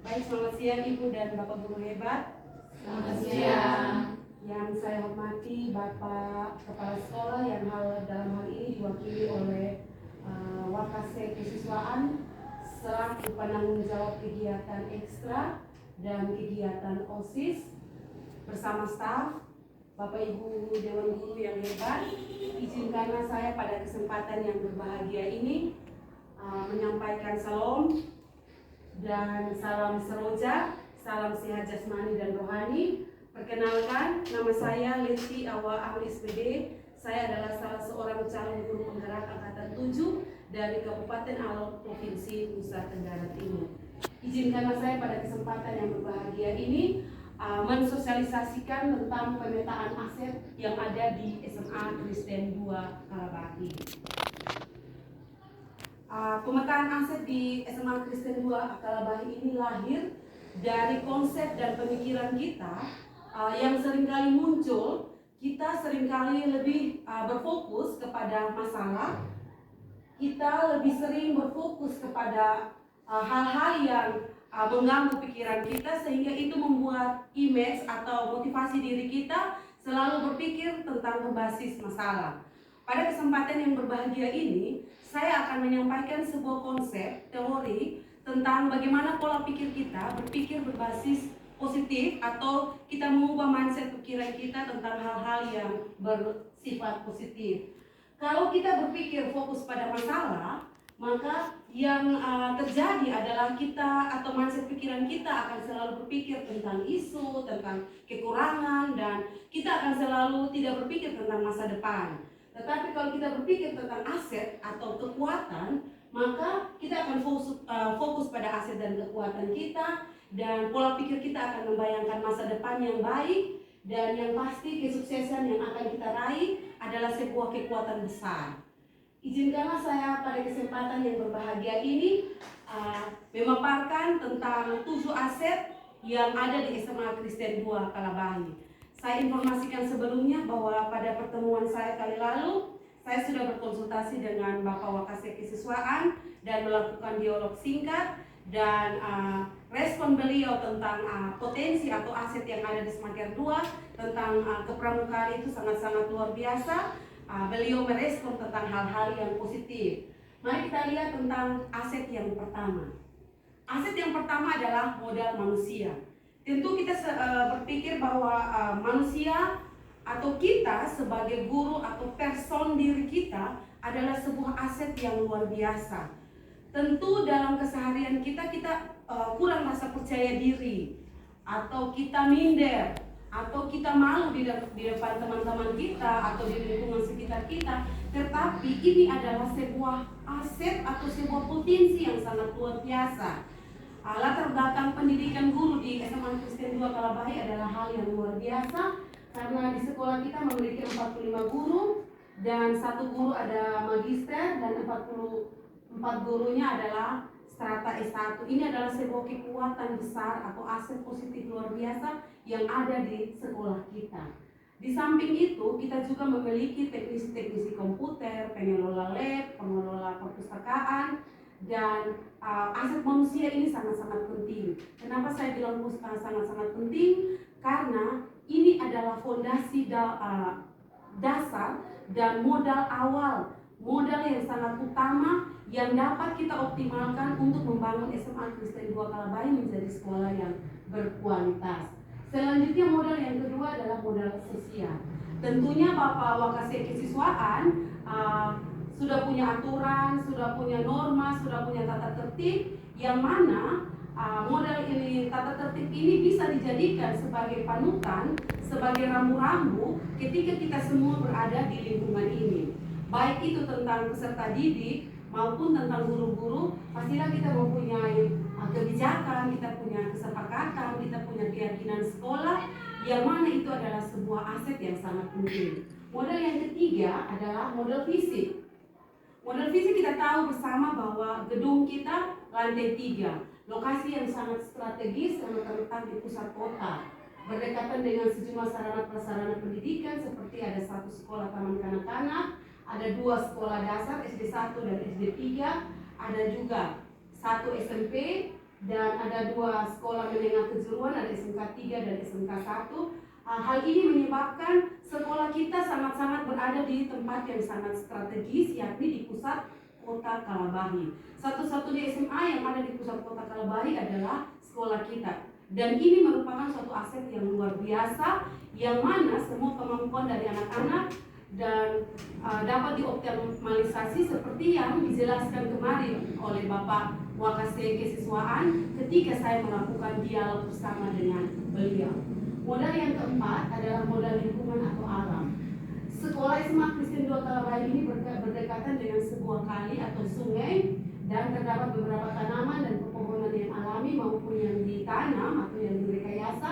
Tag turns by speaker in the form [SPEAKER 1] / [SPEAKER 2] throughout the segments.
[SPEAKER 1] Baik, selamat siang Ibu dan Bapak Guru hebat.
[SPEAKER 2] Selamat siang.
[SPEAKER 1] Yang saya hormati Bapak Kepala Sekolah yang dalam hal ini diwakili oleh Wakase Kesiswaan selaku penanggung jawab kegiatan ekstra dan kegiatan OSIS bersama staf, Bapak Ibu Dewan Guru yang hebat. Izinkanlah saya pada kesempatan yang berbahagia ini menyampaikan salam dan salam seroja, salam sehat jasmani dan rohani. Perkenalkan, nama saya Lesti Awa Ahli SPD. Saya adalah salah seorang calon guru penggerak angkatan 7 dari Kabupaten Alor, Provinsi Nusa Tenggara Timur. Izinkanlah saya pada kesempatan yang berbahagia ini mensosialisasikan tentang pemetaan aset yang ada di SMA Kristen 2 Kalabahi. Pemetaan aset di SMA Kristen 2 Kalabahi ini lahir dari konsep dan pemikiran kita yang seringkali muncul. Kita seringkali lebih berfokus kepada masalah, kita lebih sering berfokus kepada hal-hal yang mengganggu pikiran kita, sehingga itu membuat image atau motivasi diri kita selalu berpikir tentang berbasis masalah. Pada kesempatan yang berbahagia ini, saya akan menyampaikan sebuah konsep teori tentang bagaimana pola pikir kita berpikir berbasis positif, atau kita mengubah mindset pikiran kita tentang hal-hal yang bersifat positif. Kalau kita berpikir fokus pada masalah, maka yang terjadi adalah kita atau mindset pikiran kita akan selalu berpikir tentang isu, tentang kekurangan, dan kita akan selalu tidak berpikir tentang masa depan. Tetapi kalau kita berpikir tentang aset atau kekuatan, maka kita akan fokus pada aset dan kekuatan kita, dan pola pikir kita akan membayangkan masa depan yang baik, dan yang pasti kesuksesan yang akan kita raih adalah sebuah kekuatan besar. Izinkanlah saya pada kesempatan yang berbahagia ini memaparkan tentang 7 aset yang ada di SMA Kristen 2 Kalabahi. Saya informasikan sebelumnya bahwa pada pertemuan saya kali lalu, saya sudah berkonsultasi dengan Bapak Wakase Kesiswaan dan melakukan dialog singkat, dan respon beliau tentang potensi atau aset yang ada di Semaker 2 tentang kepramukaan itu sangat-sangat luar biasa. Beliau merespon tentang hal-hal yang positif. Mari kita lihat tentang aset yang pertama. Aset yang pertama adalah modal manusia. Tentu kita berpikir bahwa manusia atau kita sebagai guru atau person diri kita adalah sebuah aset yang luar biasa. Tentu dalam keseharian kita kurang rasa percaya diri, atau kita minder, atau kita malu di depan teman-teman kita atau di lingkungan sekitar kita. Tetapi ini adalah sebuah aset atau sebuah potensi yang sangat luar biasa. Latar belakang pendidikan guru di SMA Kristen 2 Kalabahi adalah hal yang luar biasa, karena di sekolah kita memiliki 45 guru, dan 1 guru ada magister, dan 44 gurunya adalah strata S1. Ini adalah sebuah kekuatan besar atau aset positif luar biasa yang ada di sekolah kita. Di samping itu, kita juga memiliki teknisi-teknisi komputer, pengelola lab, pengelola perpustakaan, dan aset manusia ini sangat-sangat penting. Kenapa saya bilang sangat-sangat penting? Karena ini adalah fondasi dasar dan modal awal, modal yang sangat utama yang dapat kita optimalkan untuk membangun SMA Kristen 2 Kalabahi menjadi sekolah yang berkualitas. Selanjutnya, modal yang kedua adalah modal sosial. Tentunya Bapak Wakase Kesiswaan sudah punya aturan, sudah punya norma, sudah punya tata tertib, yang mana modal ini, tata tertib ini bisa dijadikan sebagai panutan, sebagai rambu-rambu ketika kita semua berada di lingkungan ini. Baik itu tentang peserta didik maupun tentang guru-guru, pastilah kita mempunyai kebijakan, kita punya kesepakatan, kita punya keyakinan sekolah, yang mana itu adalah sebuah aset yang sangat penting. Modal yang ketiga adalah modal fisik. Modal fisik kita tahu bersama bahwa gedung kita lantai 3, lokasi yang sangat strategis karena terletak di pusat kota, berdekatan dengan sejumlah sarana prasarana pendidikan seperti ada 1 sekolah taman kanak-kanak, ada 2 sekolah dasar SD 1 dan SD 3, ada juga 1 SMP, dan ada 2 sekolah menengah kejuruan, ada SMK 3 dan SMK 1. Hal ini menyebabkan sekolah kita sangat-sangat berada di tempat yang sangat strategis, yakni di pusat kota Kalabahi. Satu-satunya SMA yang ada di pusat kota Kalabahi adalah sekolah kita. Dan ini merupakan suatu aset yang luar biasa, yang mana semua kemampuan dari anak-anak dan dapat dioptimalisasi seperti yang dijelaskan kemarin oleh Bapak Wakase Kesiswaan ketika saya melakukan dialog bersama dengan beliau. Modal yang keempat adalah modal lingkungan atau alam. Sekolah SMA Kristen 2 Kalabahi ini berdekatan dengan sebuah kali atau sungai, dan terdapat beberapa tanaman dan pepohonan yang alami maupun yang ditanam atau yang direkayasa,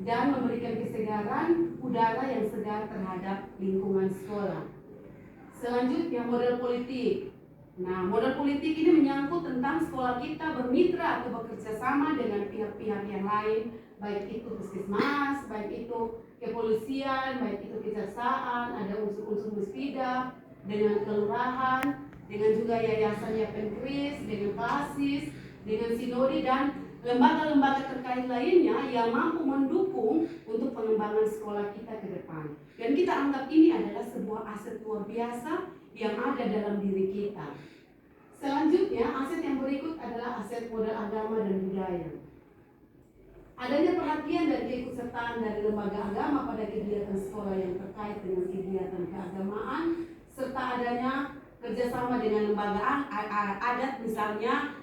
[SPEAKER 1] dan memberikan kesegaran udara yang segar terhadap lingkungan sekolah. Selanjutnya modal politik. Nah, modal politik ini menyangkut tentang sekolah kita bermitra atau bekerja sama dengan pihak-pihak yang lain, baik itu puskesmas, baik itu kepolisian, baik itu kejaksaan, ada unsur-unsur musbida, dengan kelurahan, dengan juga yayasan Yapenkris, dengan Klasis, dengan Sinodi dan lembaga-lembaga terkait lainnya yang mampu mendukung untuk pengembangan sekolah kita ke depan. Dan kita anggap ini adalah sebuah aset luar biasa yang ada dalam diri kita. Selanjutnya, aset yang berikut adalah aset modal agama dan budaya. Adanya perhatian dan keikutsertaan dari lembaga agama pada kegiatan sekolah yang terkait dengan kegiatan keagamaan, serta adanya kerjasama dengan lembaga adat, misalnya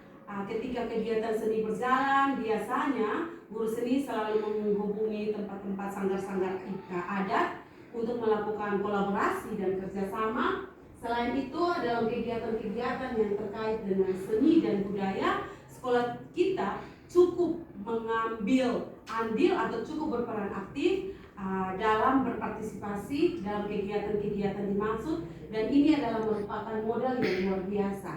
[SPEAKER 1] ketika kegiatan seni berjalan, biasanya guru seni selalu menghubungi tempat-tempat sanggar-sanggar adat untuk melakukan kolaborasi dan kerjasama. Selain itu, dalam kegiatan-kegiatan yang terkait dengan seni dan budaya, sekolah kita cukup mengambil andil atau cukup berperan aktif dalam berpartisipasi dalam kegiatan-kegiatan dimaksud, dan ini adalah merupakan modal yang luar biasa.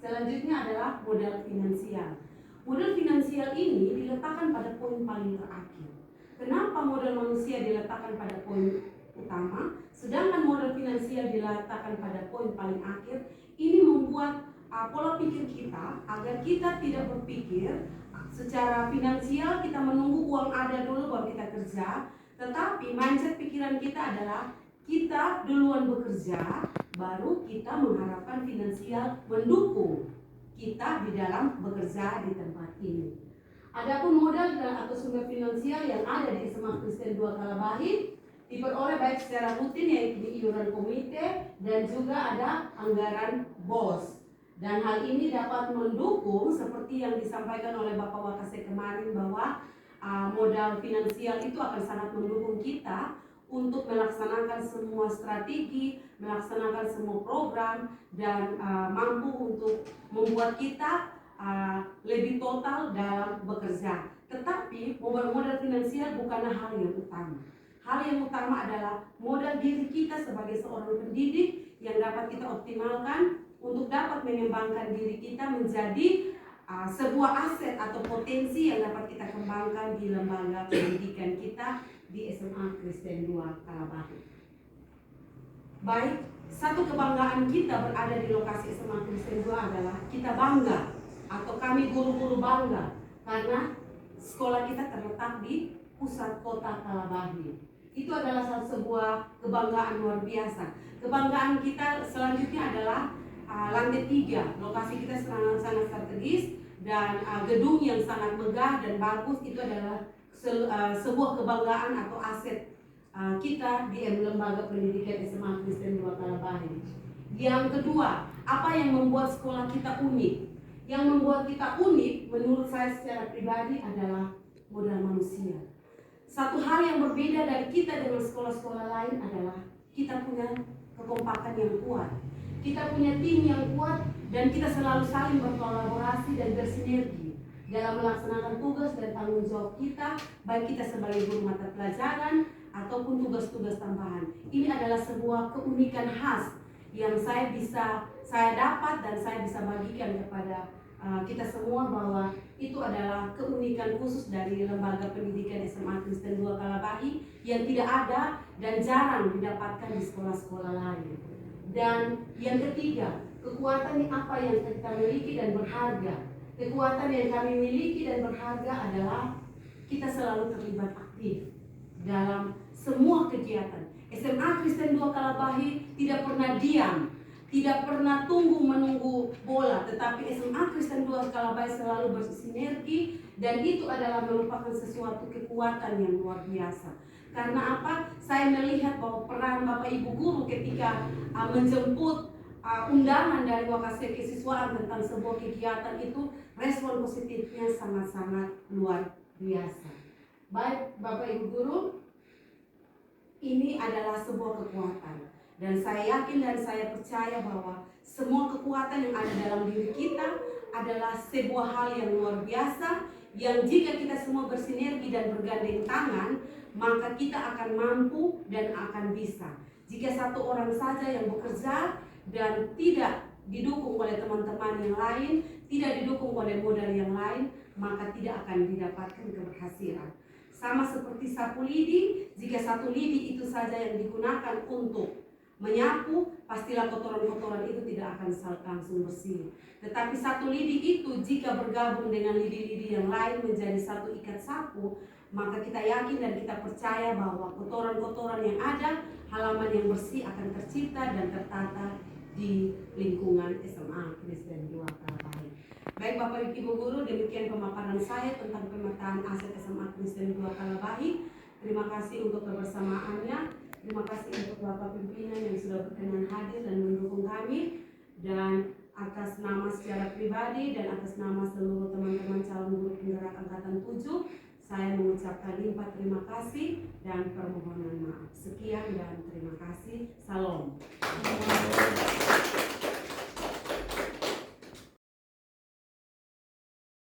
[SPEAKER 1] Selanjutnya adalah modal finansial. Modal finansial ini diletakkan pada poin paling terakhir. Kenapa modal manusia diletakkan pada poin utama, sedangkan modal finansial diletakkan pada poin paling akhir? Ini membuat pola pikir kita agar kita tidak berpikir secara finansial kita menunggu uang ada dulu baru kita kerja, tetapi mindset pikiran kita adalah kita duluan bekerja, baru kita mengharapkan finansial mendukung kita di dalam bekerja di tempat ini. Adapun modal atau sumber finansial yang ada di SMA Kristen 2 Kalabahi diperoleh baik secara rutin, yaitu iuran komite dan juga ada anggaran BOS. Dan hal ini dapat mendukung seperti yang disampaikan oleh Bapak Wakase kemarin, bahwa modal finansial itu akan sangat mendukung kita untuk melaksanakan semua strategi, melaksanakan semua program, dan mampu untuk membuat kita lebih total dalam bekerja. Tetapi modal finansial bukanlah hal yang utama. Hal yang utama adalah modal diri kita sebagai seorang pendidik yang dapat kita optimalkan untuk dapat mengembangkan diri kita menjadi sebuah aset atau potensi yang dapat kita kembangkan di lembaga pendidikan kita di SMA Kristen 2 Kalabahi. Baik, satu kebanggaan kita berada di lokasi SMA Kristen 2 adalah kita bangga, atau kami guru-guru bangga, karena sekolah kita terletak di pusat kota Kalabahi. Itu adalah sebuah kebanggaan luar biasa. Kebanggaan kita selanjutnya adalah lantai 3, lokasi kita sangat strategis dan gedung yang sangat megah dan bagus. Itu adalah sebuah kebanggaan atau aset kita di lembaga pendidikan SMA Kristen 2 Kalabahi. Yang kedua, apa yang membuat sekolah kita unik? Yang membuat kita unik menurut saya secara pribadi adalah modal manusia. Satu hal yang berbeda dari kita dengan sekolah-sekolah lain adalah kita punya kekompakan yang kuat. Kita punya tim yang kuat dan kita selalu saling berkolaborasi dan bersinergi dalam melaksanakan tugas dan tanggung jawab kita, baik kita sebagai guru mata pelajaran ataupun tugas-tugas tambahan. Ini adalah sebuah keunikan khas yang saya dapat dan saya bisa bagikan kepada kita semua, bahwa itu adalah keunikan khusus dari lembaga pendidikan SMA Kristen 2 Kalabahi yang tidak ada dan jarang didapatkan di sekolah-sekolah lain. Dan yang ketiga, kekuatan apa yang kita miliki dan berharga kekuatan yang kami miliki dan berharga adalah kita selalu terlibat aktif dalam semua kegiatan. SMA Kristen 2 Kalabahi tidak pernah diam, tidak pernah tunggu menunggu bola, tetapi SMA Kristen 2 Kalabahi selalu bersinergi, dan itu adalah merupakan sesuatu kekuatan yang luar biasa. Karena apa? Saya melihat bahwa peran Bapak Ibu Guru ketika menjemput undangan dari Wakasek Kesiswaan tentang sebuah kegiatan itu, respon positifnya sangat-sangat luar biasa. Baik Bapak Ibu Guru, ini adalah sebuah kekuatan, dan saya yakin dan saya percaya bahwa semua kekuatan yang ada dalam diri kita adalah sebuah hal yang luar biasa, yang jika kita semua bersinergi dan bergandeng tangan, maka kita akan mampu dan akan bisa. Jika satu orang saja yang bekerja dan tidak didukung oleh teman-teman yang lain, tidak didukung oleh modal yang lain, maka tidak akan didapatkan keberhasilan. Sama seperti sapu lidi, jika satu lidi itu saja yang digunakan untuk menyapu, pastilah kotoran-kotoran itu tidak akan langsung bersih. Tetapi satu lidi itu jika bergabung dengan lidi-lidi yang lain menjadi satu ikat sapu, maka kita yakin dan kita percaya bahwa kotoran-kotoran yang ada, halaman yang bersih akan tercipta dan tertata di lingkungan SMA Kristen 2 Kalabahi. Baik Bapak Ibu Guru, demikian pemaparan saya tentang pemetaan aset SMA Kristen 2 Kalabahi. Terima kasih untuk kebersamaannya. Terima kasih untuk Bapak Pimpinan yang sudah berkenan hadir dan mendukung kami. Dan atas nama secara pribadi dan atas nama seluruh teman-teman calon guru penggerak angkatan 7, saya mengucapkan limpah terima kasih dan permohonan maaf. Sekian dan terima kasih. Salam.